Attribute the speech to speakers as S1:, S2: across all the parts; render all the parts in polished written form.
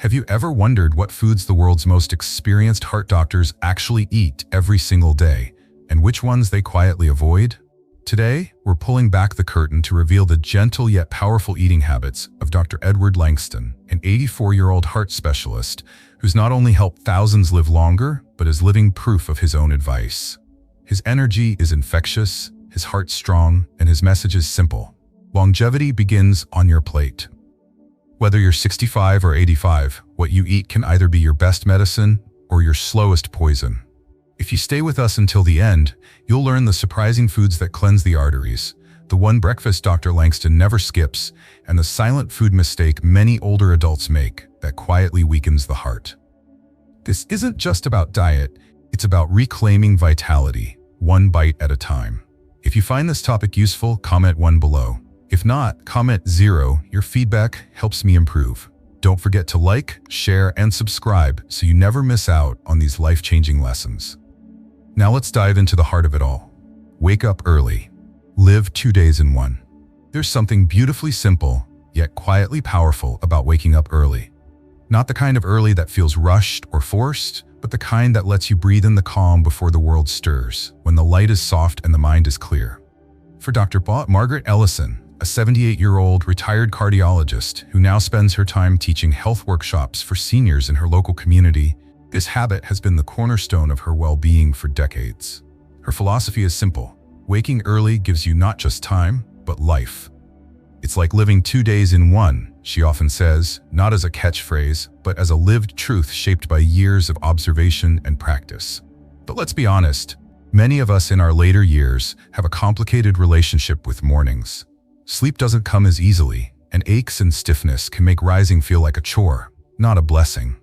S1: Have you ever wondered what foods the world's most experienced heart doctors actually eat every single day, and which ones they quietly avoid? Today, we're pulling back the curtain to reveal the gentle yet powerful eating habits of Dr. Edward Langston, an 84-year-old heart specialist who's not only helped thousands live longer, but is living proof of his own advice. His energy is infectious, his heart strong, and his message is simple. Longevity begins on your plate. Whether you're 65 or 85, what you eat can either be your best medicine or your slowest poison. If you stay with us until the end, you'll learn the surprising foods that cleanse the arteries, the one breakfast Dr. Langston never skips, and the silent food mistake many older adults make that quietly weakens the heart. This isn't just about diet, it's about reclaiming vitality, one bite at a time. If you find this topic useful, comment 1 below. If not, comment 0. Your feedback helps me improve. Don't forget to like, share, and subscribe so you never miss out on these life-changing lessons. Now let's dive into the heart of it all. Wake up early. Live 2 days in one. There's something beautifully simple, yet quietly powerful about waking up early. Not the kind of early that feels rushed or forced, but the kind that lets you breathe in the calm before the world stirs, when the light is soft and the mind is clear. For Dr. Margaret Ellison, a 78-year-old retired cardiologist who now spends her time teaching health workshops for seniors in her local community, this habit has been the cornerstone of her well-being for decades. Her philosophy is simple. Waking early gives you not just time, but life. It's like living 2 days in one, she often says, not as a catchphrase, but as a lived truth shaped by years of observation and practice. But let's be honest, many of us in our later years have a complicated relationship with mornings. Sleep doesn't come as easily, and aches and stiffness can make rising feel like a chore, not a blessing.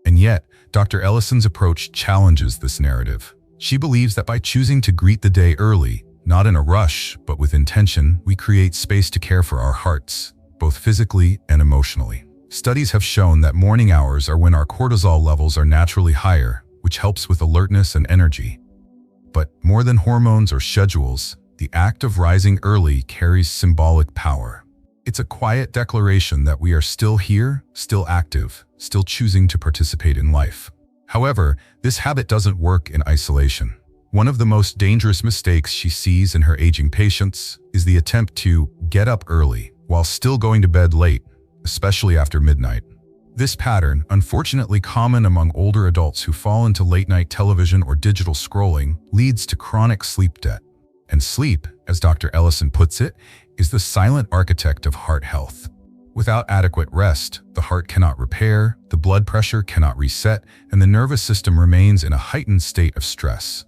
S1: And yet, Dr. Ellison's approach challenges this narrative. She believes that by choosing to greet the day early, not in a rush, but with intention, we create space to care for our hearts, both physically and emotionally. Studies have shown that morning hours are when our cortisol levels are naturally higher, which helps with alertness and energy. But more than hormones or schedules, the act of rising early carries symbolic power. It's a quiet declaration that we are still here, still active, still choosing to participate in life. However, this habit doesn't work in isolation. One of the most dangerous mistakes she sees in her aging patients is the attempt to get up early while still going to bed late, especially after midnight. This pattern, unfortunately common among older adults who fall into late-night television or digital scrolling, leads to chronic sleep debt. And sleep, as Dr. Ellison puts it, is the silent architect of heart health. Without adequate rest, the heart cannot repair, the blood pressure cannot reset, and the nervous system remains in a heightened state of stress.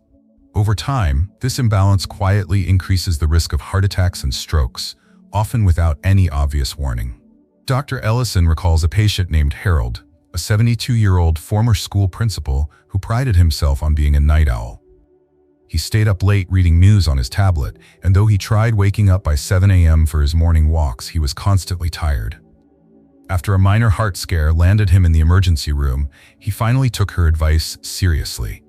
S1: Over time, this imbalance quietly increases the risk of heart attacks and strokes, often without any obvious warning. Dr. Ellison recalls a patient named Harold, a 72-year-old former school principal who prided himself on being a night owl. He stayed up late reading news on his tablet, and though he tried waking up by 7 a.m. for his morning walks, he was constantly tired. After a minor heart scare landed him in the emergency room, he finally took her advice seriously.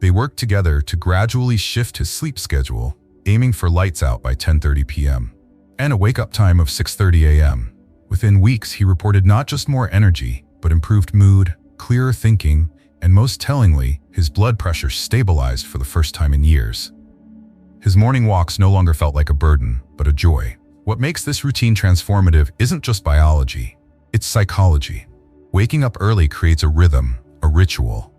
S1: They worked together to gradually shift his sleep schedule, aiming for lights out by 10:30 p.m. and a wake-up time of 6:30 a.m. Within weeks, he reported not just more energy, but improved mood, clearer thinking, and most tellingly, his blood pressure stabilized for the first time in years. His morning walks no longer felt like a burden, but a joy. What makes this routine transformative isn't just biology, it's psychology. Waking up early creates a rhythm, a ritual.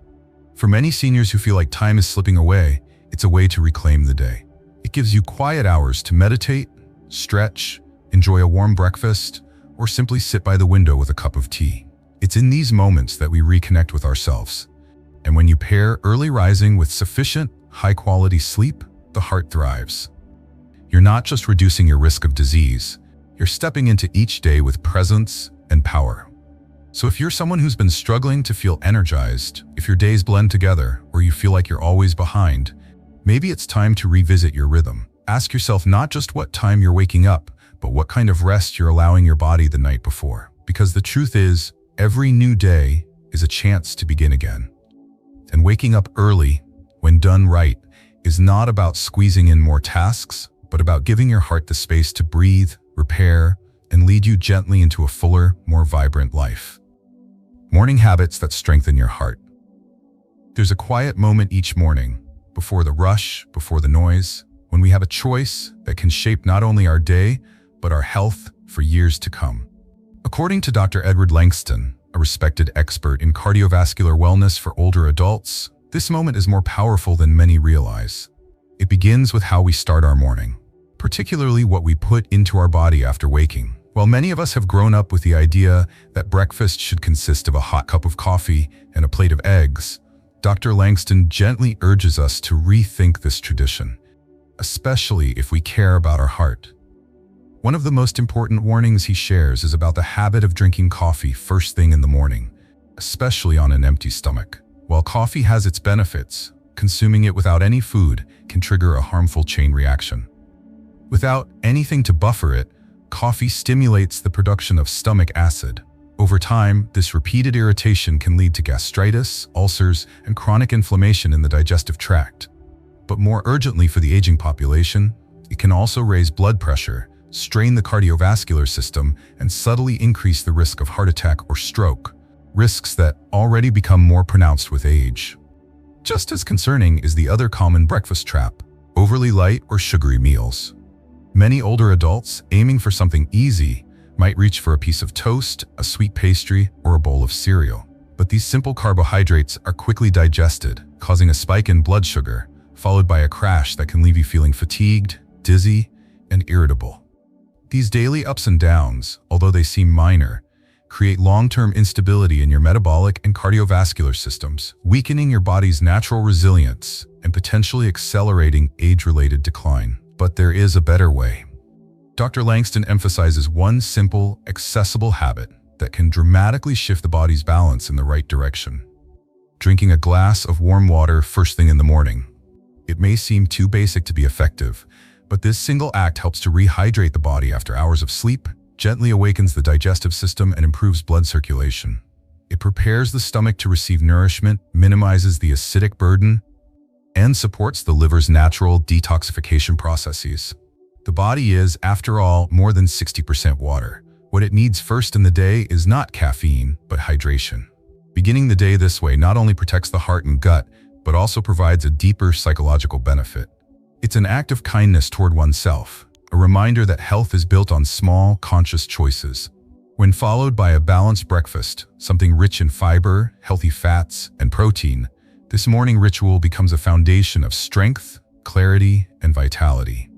S1: For many seniors who feel like time is slipping away, it's a way to reclaim the day. It gives you quiet hours to meditate, stretch, enjoy a warm breakfast, or simply sit by the window with a cup of tea. It's in these moments that we reconnect with ourselves. And when you pair early rising with sufficient, high-quality sleep, the heart thrives. You're not just reducing your risk of disease, you're stepping into each day with presence and power. So if you're someone who's been struggling to feel energized, if your days blend together, or you feel like you're always behind, maybe it's time to revisit your rhythm. Ask yourself not just what time you're waking up, but what kind of rest you're allowing your body the night before. Because the truth is, every new day is a chance to begin again. And waking up early, when done right, is not about squeezing in more tasks, but about giving your heart the space to breathe, repair, and lead you gently into a fuller, more vibrant life. Morning habits that strengthen your heart. There's a quiet moment each morning, before the rush, before the noise, when we have a choice that can shape not only our day, but our health for years to come. According to Dr. Langston, a respected expert in cardiovascular wellness for older adults, this moment is more powerful than many realize. It begins with how we start our morning, particularly what we put into our body after waking. While many of us have grown up with the idea that breakfast should consist of a hot cup of coffee and a plate of eggs, Dr. Langston gently urges us to rethink this tradition, especially if we care about our heart. One of the most important warnings he shares is about the habit of drinking coffee first thing in the morning, especially on an empty stomach. While coffee has its benefits, consuming it without any food can trigger a harmful chain reaction. Without anything to buffer it, coffee stimulates the production of stomach acid. Over time, this repeated irritation can lead to gastritis, ulcers, and chronic inflammation in the digestive tract. But more urgently for the aging population, it can also raise blood pressure, strain the cardiovascular system, and subtly increase the risk of heart attack or stroke, risks that already become more pronounced with age. Just as concerning is the other common breakfast trap: overly light or sugary meals. Many older adults, aiming for something easy, might reach for a piece of toast, a sweet pastry, or a bowl of cereal. But these simple carbohydrates are quickly digested, causing a spike in blood sugar, followed by a crash that can leave you feeling fatigued, dizzy, and irritable. These daily ups and downs, although they seem minor, create long-term instability in your metabolic and cardiovascular systems, weakening your body's natural resilience and potentially accelerating age-related decline. But there is a better way. Dr. Langston emphasizes one simple, accessible habit that can dramatically shift the body's balance in the right direction: drinking a glass of warm water first thing in the morning. It may seem too basic to be effective, but this single act helps to rehydrate the body after hours of sleep, gently awakens the digestive system, and improves blood circulation. It prepares the stomach to receive nourishment, minimizes the acidic burden, and supports the liver's natural detoxification processes. The body is, after all, more than 60% water. What it needs first in the day is not caffeine, but hydration. Beginning the day this way not only protects the heart and gut, but also provides a deeper psychological benefit. It's an act of kindness toward oneself, a reminder that health is built on small, conscious choices. When followed by a balanced breakfast, something rich in fiber, healthy fats, and protein, this morning ritual becomes a foundation of strength, clarity, and vitality.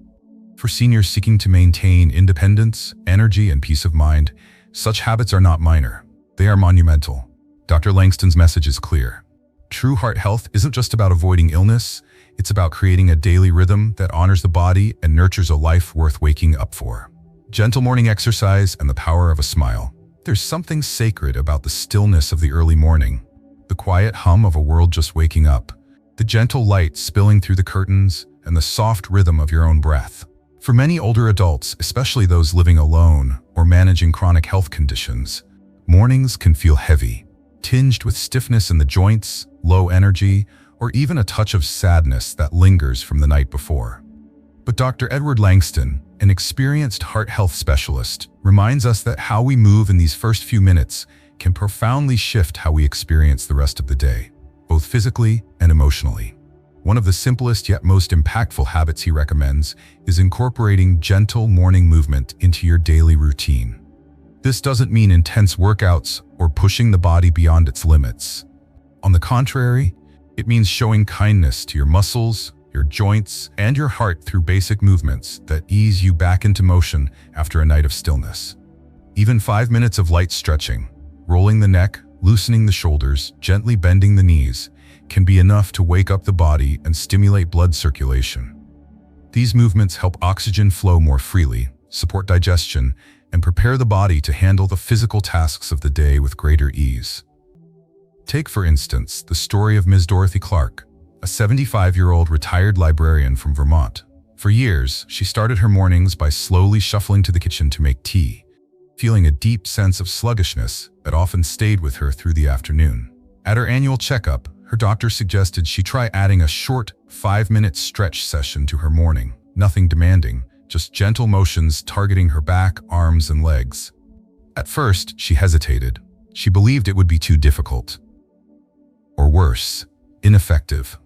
S1: For seniors seeking to maintain independence, energy, and peace of mind, such habits are not minor. They are monumental. Dr. Langston's message is clear. True heart health isn't just about avoiding illness, it's about creating a daily rhythm that honors the body and nurtures a life worth waking up for. Gentle morning exercise and the power of a smile. There's something sacred about the stillness of the early morning. The quiet hum of a world just waking up, the gentle light spilling through the curtains, and the soft rhythm of your own breath. For many older adults, especially those living alone or managing chronic health conditions, mornings can feel heavy, tinged with stiffness in the joints, low energy, or even a touch of sadness that lingers from the night before. But Dr. Langston, an experienced heart health specialist, reminds us that how we move in these first few minutes can profoundly shift how we experience the rest of the day, both physically and emotionally. One of the simplest yet most impactful habits he recommends is incorporating gentle morning movement into your daily routine. This doesn't mean intense workouts or pushing the body beyond its limits. On the contrary, it means showing kindness to your muscles, your joints, and your heart through basic movements that ease you back into motion after a night of stillness. Even 5 minutes of light stretching, rolling the neck, loosening the shoulders, gently bending the knees, can be enough to wake up the body and stimulate blood circulation. These movements help oxygen flow more freely, support digestion, and prepare the body to handle the physical tasks of the day with greater ease. Take, for instance, the story of Ms. Dorothy Clark, a 75-year-old retired librarian from Vermont. For years, she started her mornings by slowly shuffling to the kitchen to make tea, feeling a deep sense of sluggishness that often stayed with her through the afternoon. At her annual checkup, her doctor suggested she try adding a short 5-minute stretch session to her morning. Nothing demanding, just gentle motions targeting her back, arms, and legs. At first, she hesitated. She believed it would be too difficult. Or worse, ineffective.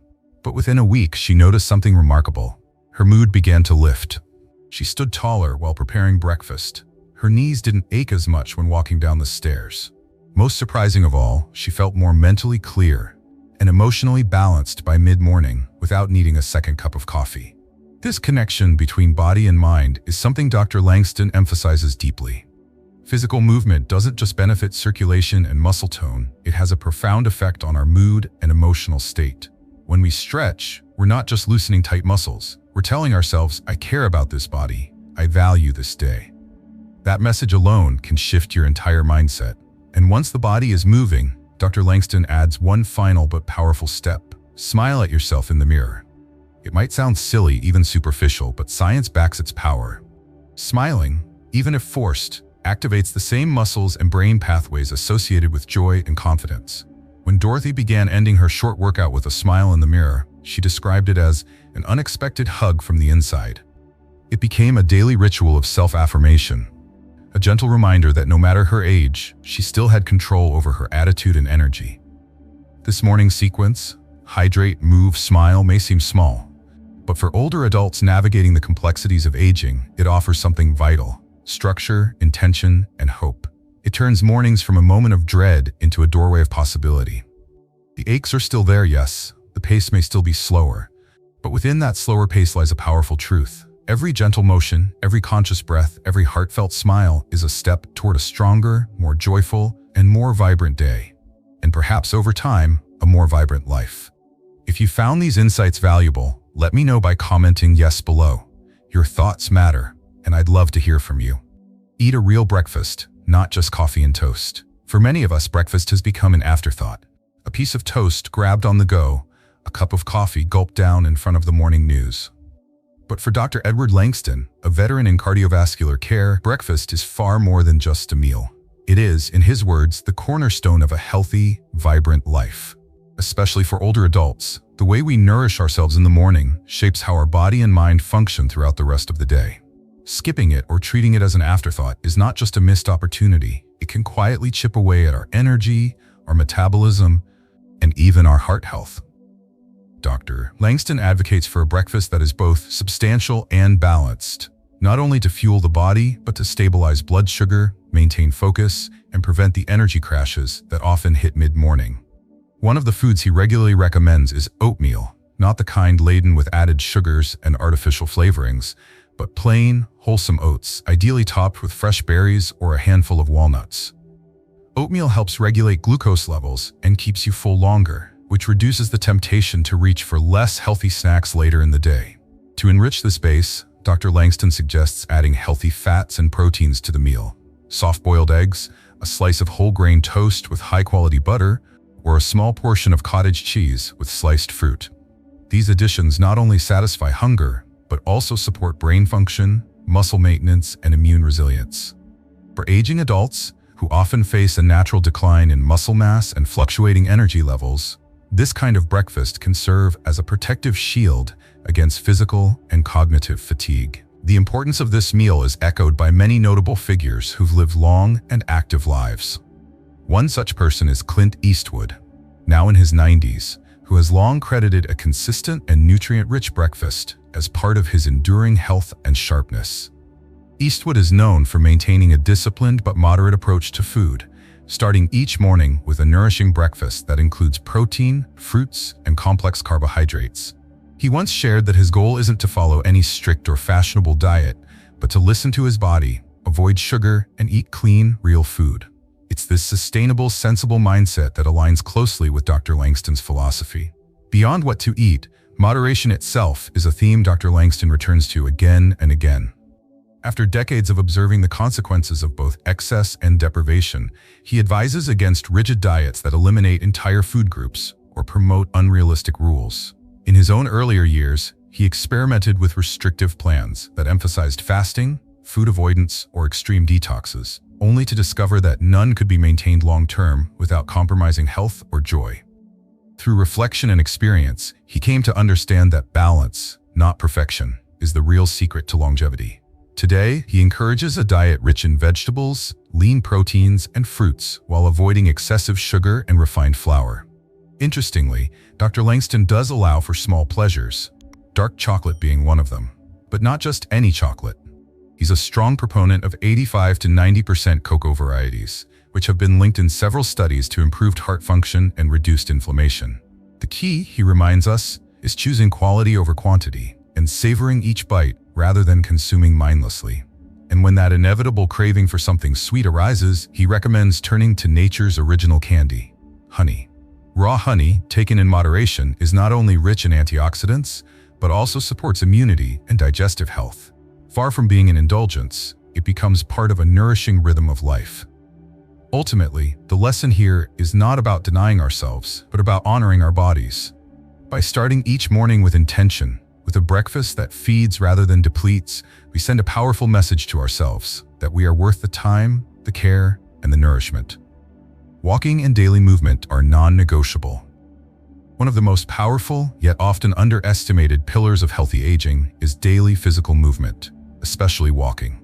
S1: But within a week, she noticed something remarkable. Her mood began to lift. She stood taller while preparing breakfast. Her knees didn't ache as much when walking down the stairs. Most surprising of all, she felt more mentally clear and emotionally balanced by mid-morning without needing a second cup of coffee. This connection between body and mind is something Dr. Langston emphasizes deeply. Physical movement doesn't just benefit circulation and muscle tone, it has a profound effect on our mood and emotional state. When we stretch, we're not just loosening tight muscles, we're telling ourselves, I care about this body, I value this day. That message alone can shift your entire mindset. And once the body is moving, Dr. Langston adds one final but powerful step. Smile at yourself in the mirror. It might sound silly, even superficial, but science backs its power. Smiling, even if forced, activates the same muscles and brain pathways associated with joy and confidence. When Dorothy began ending her short workout with a smile in the mirror, she described it as an unexpected hug from the inside. It became a daily ritual of self-affirmation, a gentle reminder that no matter her age, she still had control over her attitude and energy. This morning's sequence, hydrate, move, smile, may seem small, but for older adults navigating the complexities of aging, it offers something vital: structure, intention, and hope. It turns mornings from a moment of dread into a doorway of possibility. The aches are still there, yes, the pace may still be slower, but within that slower pace lies a powerful truth. Every gentle motion, every conscious breath, every heartfelt smile is a step toward a stronger, more joyful, and more vibrant day. And perhaps over time, a more vibrant life. If you found these insights valuable, let me know by commenting yes below. Your thoughts matter, and I'd love to hear from you. Eat a real breakfast, not just coffee and toast. For many of us, breakfast has become an afterthought. A piece of toast grabbed on the go, a cup of coffee gulped down in front of the morning news. But for Dr. Edward Langston, a veteran in cardiovascular care, breakfast is far more than just a meal. It is, in his words, the cornerstone of a healthy, vibrant life. Especially for older adults, the way we nourish ourselves in the morning shapes how our body and mind function throughout the rest of the day. Skipping it or treating it as an afterthought is not just a missed opportunity. It can quietly chip away at our energy, our metabolism, and even our heart health. Dr. Langston advocates for a breakfast that is both substantial and balanced, not only to fuel the body, but to stabilize blood sugar, maintain focus, and prevent the energy crashes that often hit mid-morning. One of the foods he regularly recommends is oatmeal, not the kind laden with added sugars and artificial flavorings, but plain, wholesome oats, ideally topped with fresh berries or a handful of walnuts. Oatmeal helps regulate glucose levels and keeps you full longer, which reduces the temptation to reach for less healthy snacks later in the day. To enrich this base, Dr. Langston suggests adding healthy fats and proteins to the meal. Soft-boiled eggs, a slice of whole-grain toast with high-quality butter, or a small portion of cottage cheese with sliced fruit. These additions not only satisfy hunger, but also support brain function, muscle maintenance, and immune resilience. For aging adults, who often face a natural decline in muscle mass and fluctuating energy levels, this kind of breakfast can serve as a protective shield against physical and cognitive fatigue. The importance of this meal is echoed by many notable figures who've lived long and active lives. One such person is Clint Eastwood, now in his 90s, who has long credited a consistent and nutrient-rich breakfast as part of his enduring health and sharpness. Eastwood is known for maintaining a disciplined but moderate approach to food, starting each morning with a nourishing breakfast that includes protein, fruits, and complex carbohydrates. He once shared that his goal isn't to follow any strict or fashionable diet, but to listen to his body, avoid sugar, and eat clean, real food. It's this sustainable, sensible mindset that aligns closely with Dr. Langston's philosophy. Beyond what to eat, moderation itself is a theme Dr. Langston returns to again and again. After decades of observing the consequences of both excess and deprivation, he advises against rigid diets that eliminate entire food groups or promote unrealistic rules. In his own earlier years, he experimented with restrictive plans that emphasized fasting, food avoidance, or extreme detoxes, only to discover that none could be maintained long-term without compromising health or joy. Through reflection and experience, he came to understand that balance, not perfection, is the real secret to longevity. Today, he encourages a diet rich in vegetables, lean proteins, and fruits while avoiding excessive sugar and refined flour. Interestingly, Dr. Langston does allow for small pleasures, dark chocolate being one of them. But not just any chocolate. He's a strong proponent of 85 to 90% cocoa varieties, which have been linked in several studies to improved heart function and reduced inflammation. The key, he reminds us, is choosing quality over quantity and savoring each bite rather than consuming mindlessly. And when that inevitable craving for something sweet arises, he recommends turning to nature's original candy, honey. Raw honey, taken in moderation, is not only rich in antioxidants, but also supports immunity and digestive health. Far from being an indulgence, it becomes part of a nourishing rhythm of life. Ultimately, the lesson here is not about denying ourselves, but about honoring our bodies. By starting each morning with intention, with a breakfast that feeds rather than depletes, we send a powerful message to ourselves that we are worth the time, the care, and the nourishment. Walking and daily movement are non-negotiable. One of the most powerful, yet often underestimated pillars of healthy aging is daily physical movement, especially walking.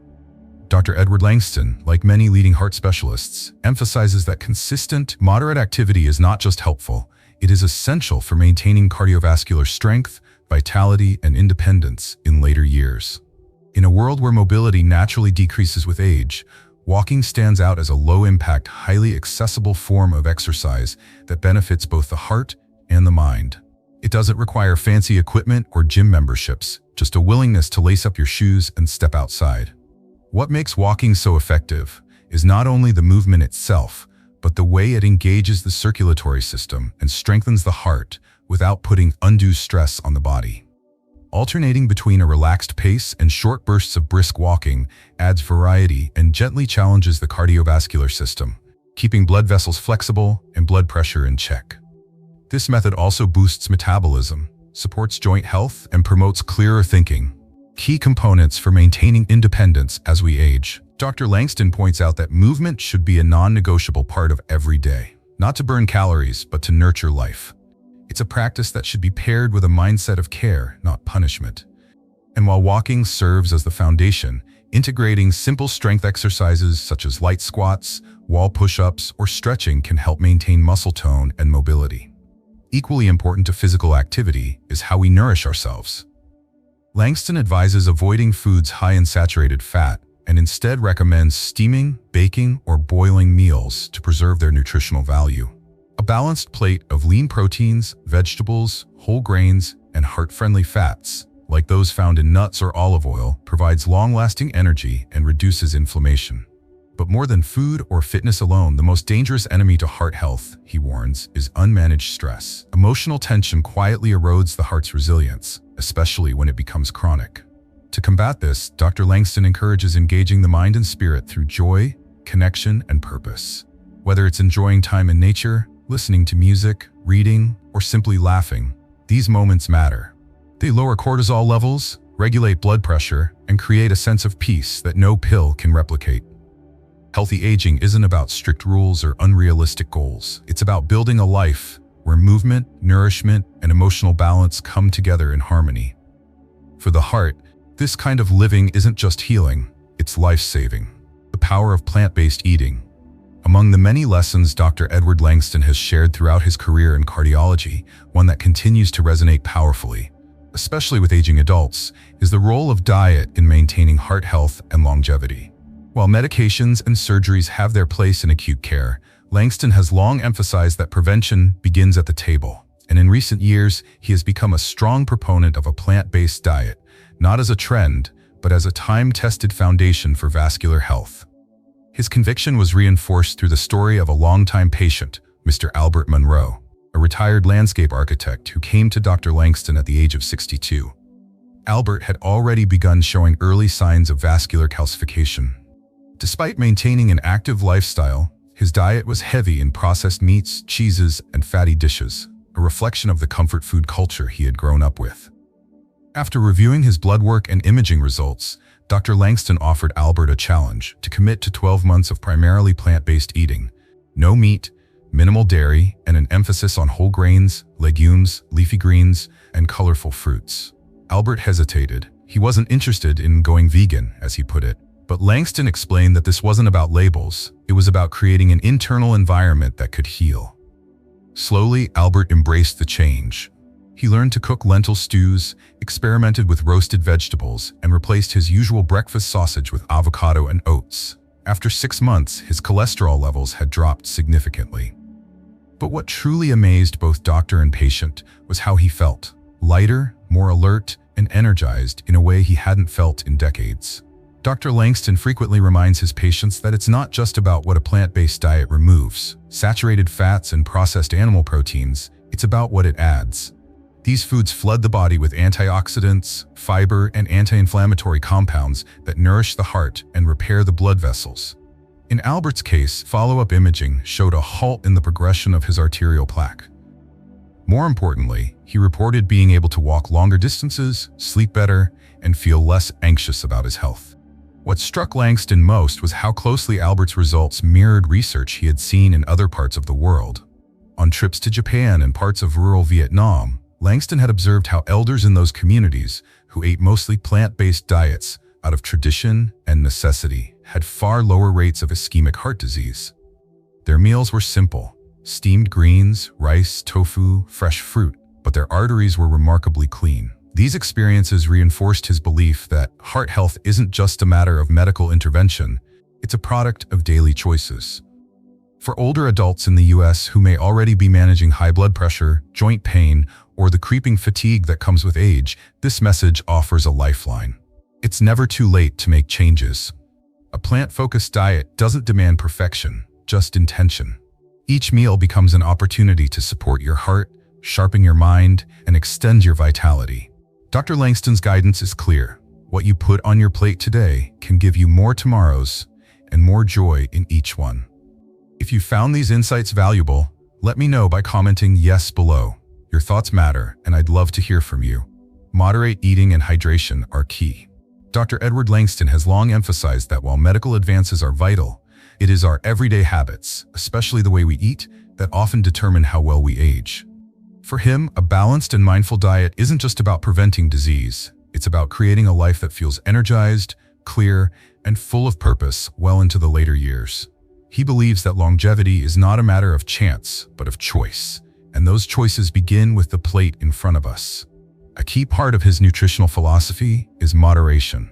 S1: Dr. Edward Langston, like many leading heart specialists, emphasizes that consistent, moderate activity is not just helpful, it is essential for maintaining cardiovascular strength, vitality, and independence in later years. In a world where mobility naturally decreases with age, walking stands out as a low-impact, highly accessible form of exercise that benefits both the heart and the mind. It doesn't require fancy equipment or gym memberships, just a willingness to lace up your shoes and step outside. What makes walking so effective is not only the movement itself, but the way it engages the circulatory system and strengthens the heart without putting undue stress on the body. Alternating between a relaxed pace and short bursts of brisk walking adds variety and gently challenges the cardiovascular system, keeping blood vessels flexible and blood pressure in check. This method also boosts metabolism, supports joint health, and promotes clearer thinking, key components for maintaining independence as we age. Dr. Langston points out that movement should be a non-negotiable part of every day, not to burn calories, but to nurture life. It's a practice that should be paired with a mindset of care, not punishment. And while walking serves as the foundation, integrating simple strength exercises such as light squats, wall push-ups, or stretching can help maintain muscle tone and mobility. Equally important to physical activity is how we nourish ourselves. Langston advises avoiding foods high in saturated fat and instead recommends steaming, baking, or boiling meals to preserve their nutritional value. A balanced plate of lean proteins, vegetables, whole grains, and heart-friendly fats, like those found in nuts or olive oil, provides long-lasting energy and reduces inflammation. But more than food or fitness alone, the most dangerous enemy to heart health, he warns, is unmanaged stress. Emotional tension quietly erodes the heart's resilience, especially when it becomes chronic. To combat this, Dr. Langston encourages engaging the mind and spirit through joy, connection, and purpose. Whether it's enjoying time in nature, listening to music, reading, or simply laughing, these moments matter. They lower cortisol levels, regulate blood pressure, and create a sense of peace that no pill can replicate. Healthy aging isn't about strict rules or unrealistic goals. It's about building a life where movement, nourishment, and emotional balance come together in harmony. For the heart, this kind of living isn't just healing, it's life-saving. The power of plant-based eating. Among the many lessons Dr. Edward Langston has shared throughout his career in cardiology, one that continues to resonate powerfully, especially with aging adults, is the role of diet in maintaining heart health and longevity. While medications and surgeries have their place in acute care, Langston has long emphasized that prevention begins at the table. And in recent years, he has become a strong proponent of a plant-based diet, not as a trend, but as a time-tested foundation for vascular health. His conviction was reinforced through the story of a longtime patient, Mr. Albert Monroe, a retired landscape architect who came to Dr. Langston at the age of 62. Albert had already begun showing early signs of vascular calcification. Despite maintaining an active lifestyle, his diet was heavy in processed meats, cheeses, and fatty dishes, a reflection of the comfort food culture he had grown up with. After reviewing his blood work and imaging results, Dr. Langston offered Albert a challenge to commit to 12 months of primarily plant-based eating, no meat, minimal dairy, and an emphasis on whole grains, legumes, leafy greens, and colorful fruits. Albert hesitated, He wasn't interested in going vegan, as he put it. But Langston explained that this wasn't about labels, it was about creating an internal environment that could heal. Slowly, Albert embraced the change. He learned to cook lentil stews, experimented with roasted vegetables, and replaced his usual breakfast sausage with avocado and oats. After 6 months, his cholesterol levels had dropped significantly. But what truly amazed both doctor and patient was how he felt. Lighter, more alert, and energized in a way he hadn't felt in decades. Dr. Langston frequently reminds his patients that it's not just about what a plant-based diet removes, saturated fats and processed animal proteins, it's about what it adds. These foods flood the body with antioxidants, fiber, and anti-inflammatory compounds that nourish the heart and repair the blood vessels. In Albert's case, follow-up imaging showed a halt in the progression of his arterial plaque. More importantly, he reported being able to walk longer distances, sleep better, and feel less anxious about his health. What struck Langston most was how closely Albert's results mirrored research he had seen in other parts of the world. On trips to Japan and parts of rural Vietnam, Langston had observed how elders in those communities, who ate mostly plant-based diets out of tradition and necessity, had far lower rates of ischemic heart disease. Their meals were simple: steamed greens, rice, tofu, fresh fruit, but their arteries were remarkably clean. These experiences reinforced his belief that heart health isn't just a matter of medical intervention, it's a product of daily choices. For older adults in the US who may already be managing high blood pressure, joint pain, or the creeping fatigue that comes with age, this message offers a lifeline. It's never too late to make changes. A plant-focused diet doesn't demand perfection, just intention. Each meal becomes an opportunity to support your heart, sharpen your mind, and extend your vitality. Dr. Langston's guidance is clear. What you put on your plate today can give you more tomorrows and more joy in each one. If you found these insights valuable, let me know by commenting yes below. Your thoughts matter, and I'd love to hear from you. Moderate eating and hydration are key. Dr. Edward Langston has long emphasized that while medical advances are vital, it is our everyday habits, especially the way we eat, that often determine how well we age. For him, a balanced and mindful diet isn't just about preventing disease. It's about creating a life that feels energized, clear, and full of purpose well into the later years. He believes that longevity is not a matter of chance, but of choice, and those choices begin with the plate in front of us. A key part of his nutritional philosophy is moderation.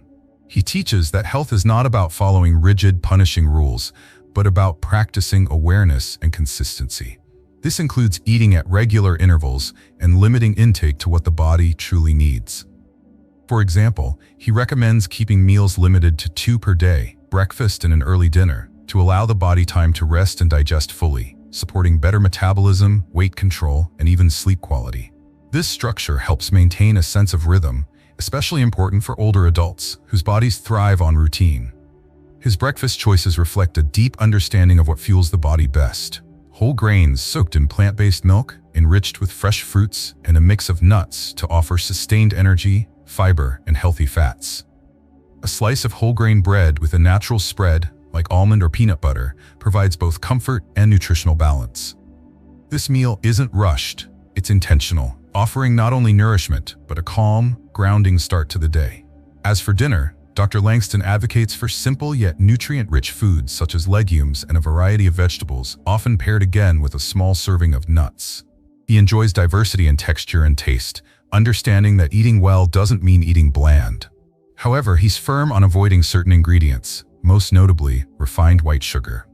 S1: He teaches that health is not about following rigid, punishing rules, but about practicing awareness and consistency. This includes eating at regular intervals and limiting intake to what the body truly needs. For example, he recommends keeping meals limited to 2 per day, breakfast and an early dinner, to allow the body time to rest and digest fully, supporting better metabolism, weight control, and even sleep quality. This structure helps maintain a sense of rhythm, especially important for older adults whose bodies thrive on routine. His breakfast choices reflect a deep understanding of what fuels the body best. Whole grains soaked in plant-based milk, enriched with fresh fruits, and a mix of nuts to offer sustained energy, fiber, and healthy fats. A slice of whole grain bread with a natural spread, like almond or peanut butter, provides both comfort and nutritional balance. This meal isn't rushed, it's intentional, offering not only nourishment, but a calm, grounding start to the day. As for dinner, Dr. Langston advocates for simple yet nutrient-rich foods such as legumes and a variety of vegetables, often paired again with a small serving of nuts. He enjoys diversity in texture and taste, understanding that eating well doesn't mean eating bland. However, he's firm on avoiding certain ingredients, most notably refined white sugar.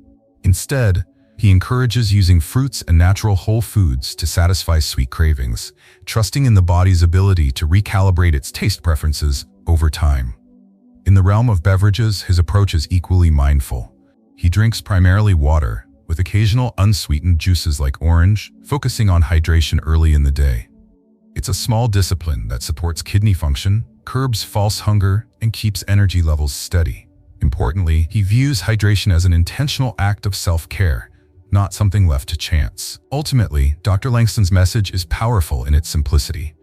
S1: Instead, he encourages using fruits and natural whole foods to satisfy sweet cravings, trusting in the body's ability to recalibrate its taste preferences over time. In the realm of beverages, his approach is equally mindful. He drinks primarily water, with occasional unsweetened juices like orange, focusing on hydration early in the day. It's a small discipline that supports kidney function, curbs false hunger, and keeps energy levels steady. Importantly, he views hydration as an intentional act of self-care, not something left to chance. Ultimately, Dr. Langston's message is powerful in its simplicity.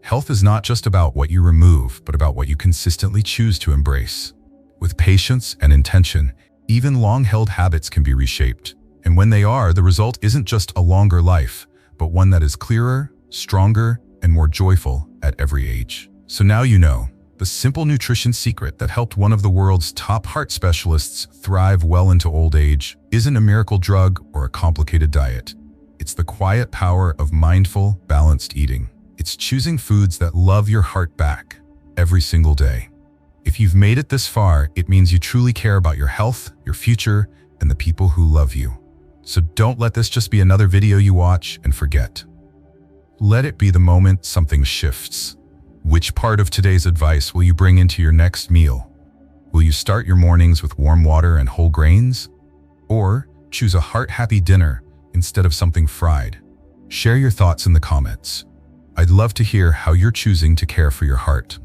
S1: Health is not just about what you remove, but about what you consistently choose to embrace. With patience and intention, even long-held habits can be reshaped. And when they are, the result isn't just a longer life, but one that is clearer, stronger, and more joyful at every age. So now you know. the simple nutrition secret that helped one of the world's top heart specialists thrive well into old age isn't a miracle drug or a complicated diet. It's the quiet power of mindful, balanced eating. It's choosing foods that love your heart back every single day. If you've made it this far, it means you truly care about your health, your future, and the people who love you. So don't let this just be another video you watch and forget. Let it be the moment something shifts. Which part of today's advice will you bring into your next meal? Will you start your mornings with warm water and whole grains? Or choose a heart-happy dinner instead of something fried? Share your thoughts in the comments. I'd love to hear how you're choosing to care for your heart.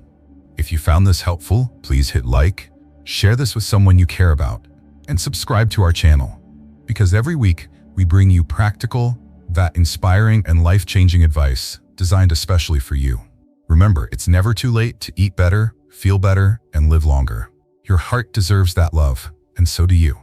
S1: If you found this helpful, please hit like, share this with someone you care about, and subscribe to our channel. Because every week, we bring you practical, that inspiring and life-changing advice designed especially for you. Remember, it's never too late to eat better, feel better, and live longer. Your heart deserves that love, and so do you.